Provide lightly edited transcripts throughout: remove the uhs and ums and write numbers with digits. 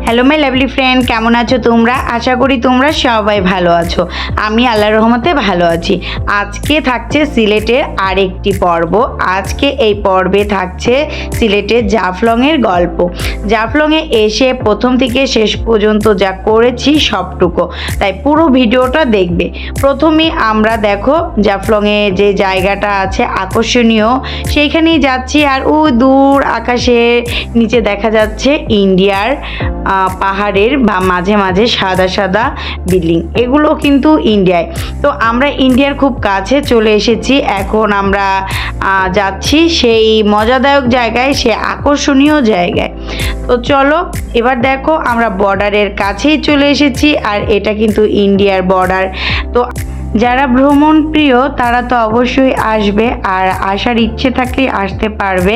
Hello my lovely friend, কেমন আছো তোমরা? আশা করি তোমরা সবাই ভালো আছো। আমি আল্লাহর রহমতে ভালো আছি। আজকে থাকছে সিলেটের আরেকটি পর্ব। আজকে এই পর্বে থাকছে সিলেটের জাফলংয়ের গল্প। জাফলংয়ে এসে প্রথম থেকে শেষ পর্যন্ত যা করেছি সবটুকু, তাই পুরো ভিডিওটা দেখবে। প্রথমে আমরা দেখো জাফলংয়ে যে জায়গাটা আছে আকর্ষণীয়, সেইখানেই যাচ্ছি। আর ওই দূর আকাশের নিচে দেখা যাচ্ছে ইন্ডিয়ার পাহাড়ের বা মাঝে মাঝে সাদা সাদা বিল্ডিং, এগুলো কিন্তু ইন্ডিয়ায়। তো আমরা ইন্ডিয়ার খুব কাছে চলে এসেছি। এখন আমরা যাচ্ছি সেই মজাদায়ক জায়গায়, সে আকর্ষণীয় জায়গায়। তো চলো এবার দেখো আমরা বর্ডারের কাছেই চলে এসেছি, আর এটা কিন্তু ইন্ডিয়ার বর্ডার। তো যারা ভ্রমণ প্রিয় তারা তো অবশ্যই আসবে, আর আসার ইচ্ছে থাকলে আসতে পারবে।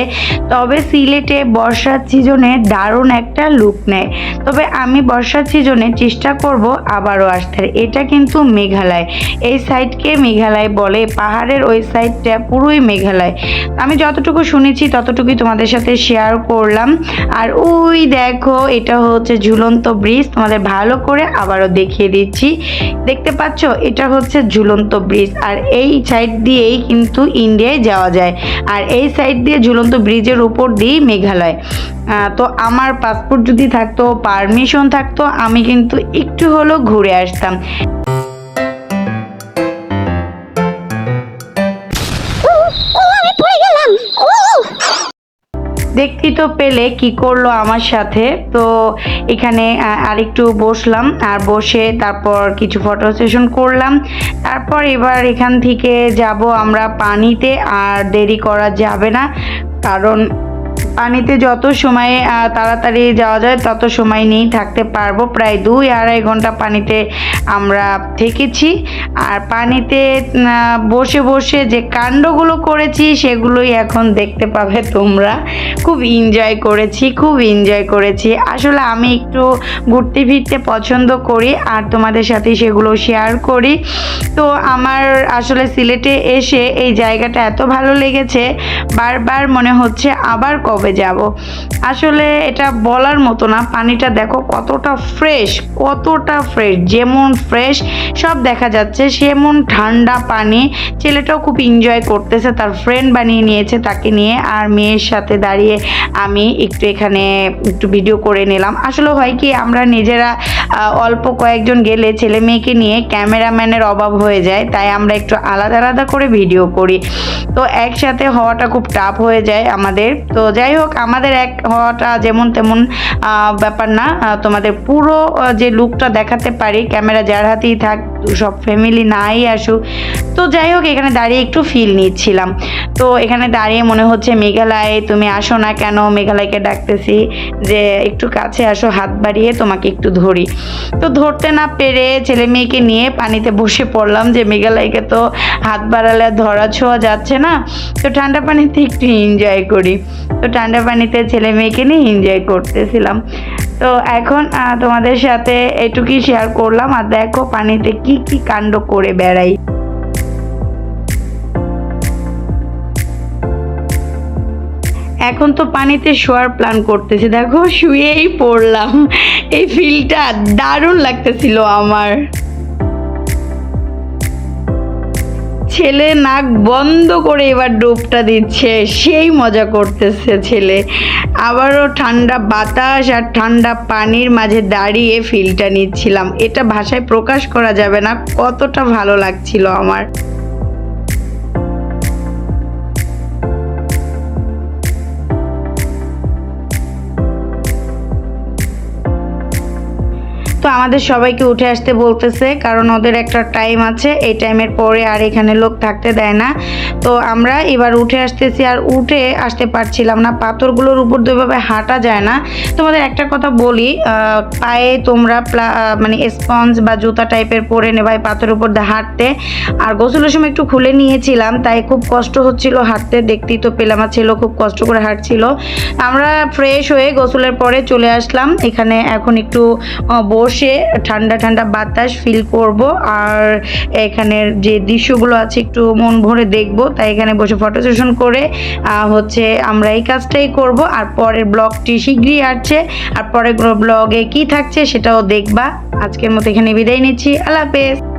তবে সিলেটে বর্ষার সিজনে দারুণ একটা লুক নেয়। তবে আমি বর্ষার সিজনে চেষ্টা করব আবারও আসতে। এটা কিন্তু মেঘালয়, এই সাইডকে মেঘালয় বলে, পাহাড়ের ওই সাইডটা পুরোই মেঘালয়। আমি যতটুকু শুনেছি ততটুকুই তোমাদের সাথে শেয়ার করলাম। আর ওই দেখো এটা হচ্ছে ঝুলন্ত ব্রিজ, তোমাদের ভালো করে আবারও দেখিয়ে দিচ্ছি। দেখতে পাচ্ছ এটা হচ্ছে ঝুলন্ত ব্রিজ, আর এই সাইড দিয়েই কিন্তু ইন্ডিয়ায় যাওয়া যায়, আর এই সাইড দিয়ে ঝুলন্ত ব্রিজের উপর দিয়েই মেঘালয়। তো আমার পাসপোর্ট যদি থাকতো, পারমিশন থাকতো, আমি কিন্তু একটু হলেও ঘুরে আসতাম। দেখতেই তো পেলে কি করলো আমার সাথে। তো এখানে আরেকটু বসলাম, আর বসে তারপর কিছু ফটো সেশন করলাম। তারপর এবার এখান থেকে যাব আমরা পানিতে। আর দেরি করা যাবে না, কারণ পানিতে যত সময় তাড়াতাড়ি যাওয়া যায় তত সময় নিয়েই থাকতে পারবো। প্রায় 2-2.5 ঘন্টা পানিতে আমরা থেকেছি। আর পানিতে বসে বসে যে কাণ্ডগুলো করেছি সেগুলোই এখন দেখতে পাবে তোমরা। খুব এনজয় করেছি। আসলে আমি একটু ঘুরতে ফিরতে পছন্দ করি, আর তোমাদের সাথে সেগুলো শেয়ার করি। তো আমার আসলে সিলেটে এসে এই জায়গাটা এত ভালো লেগেছে, বারবার মনে হচ্ছে আবার কবে যাব। আসলে এটা বলার মতো না। পানিটা দেখো কতটা ফ্রেশ, যেমন ফ্রেশ সব দেখা যাচ্ছে, সেমন ঠান্ডা পানি। ছেলেটাও খুব এনজয় করতেছে, তার ফ্রেন্ড বানিয়ে নিয়েছে তাকে নিয়ে। আর মেয়ের সাথে দাঁড়িয়ে আমি একটু এখানে একটু ভিডিও করে নিলাম। আসলে হয় কি, আমরা নিজেরা অল্প কয়েকজন গেলে ছেলে মেয়েকে নিয়ে ক্যামেরাম্যানের অভাব হয়ে যায়, তাই আমরা একটু আলাদা আলাদা করে ভিডিও করি। তো একসাথে হওয়াটা খুব টাফ হয়ে যায় আমাদের। তো যাই হোক, আমাদের এক হওয়াটা যেমন তেমন ব্যাপার না। তোমাদের পুরো যে লুকটা দেখাতে পারি, ক্যামেরা যার হাতেই থাক, সব ফ্যামিলি নাই আসুক। তো যাই হোক, এখানে দাঁড়িয়ে একটু ফিল নিচ্ছিলাম। তো এখানে দাঁড়িয়ে মনে হচ্ছে মেঘালয় তুমি আসো না কেন, মেঘালয়কে ডাকতেছি যে একটু কাছে আসো, হাত বাড়িয়ে তোমাকে একটু ধরি। তো ধরতে না পেরে ছেলে মেয়েকে নিয়ে পানিতে বসে পড়লাম, যে মেঘালয়কে তো হাত বাড়ালে ধরা ছোঁয়া যাচ্ছে না। তো ঠান্ডা পানিতে একটু এনজয় করি। তো ঠান্ডা পানিতে ছেলে মেয়েকে নিয়ে এনজয় করতেছিলাম। তো এখন তোমাদের সাথে এটুকুই শেয়ার করলাম। আর দেখো পানিতে কি কি কাণ্ড করে বেড়াই। এখন তো পানিতে শোয়ার প্ল্যান করতেছি, দেখো শুয়েই পড়লাম। এই ফিলটা দারুণ লাগতেছিল আমার। ছেলে নাক বন্ধ করে এবার ডুবটা দিচ্ছে, সেই মজা করতেছে ছেলে। আবারও ঠান্ডা বাতাস আর ঠান্ডা পানির মাঝে দাঁড়িয়ে ফিলটা নিচ্ছিলাম। এটা ভাষায় প্রকাশ করা যাবে না কতটা ভালো লাগছিল আমার। তো আমাদের সবাইকে উঠে আসতে বলতেছে, কারণ ওদের একটা টাইম আছে, এই টাইমের পরে আর এখানে লোক থাকতে দেয় না। তো আমরা এবার উঠে আসতেছি, আর উঠে আসতে পারছিলাম না, পাথরগুলোর উপর দুইভাবে হাঁটা যায় না। তোমাদের একটা কথা বলি, পায়ে তোমরা মানে স্পঞ্জ বা জুতা টাইপের পরে নেবে পাথরের উপর দিয়ে হাঁটতে। আর গোসলের সময় একটু খুলে নিয়েছিলাম, তাই খুব কষ্ট হচ্ছিল হাঁটতে। দেখতেই তো পেলাম আমার ছেলে খুব কষ্ট করে হাঁটছিল। আমরা ফ্রেশ হয়ে গোসলের পরে চলে আসলাম এখানে। এখন একটু বসে ঠান্ডা ঠান্ডা বাতাস ফিল করব, আর এখানের যে দৃশ্যগুলো আছে একটু মন ভরে দেখব। তাই এখানে বসে ফটো সেশন করে হচ্ছে আমরা এই কাজটাই করব। আর পরের ব্লগটি শীঘ্রই আসছে, আর পরের ব্লগে কি থাকছে সেটাও দেখবা। আজকের মতো এখানে বিদায় নিচ্ছি, আল্লাহ হাফেজ।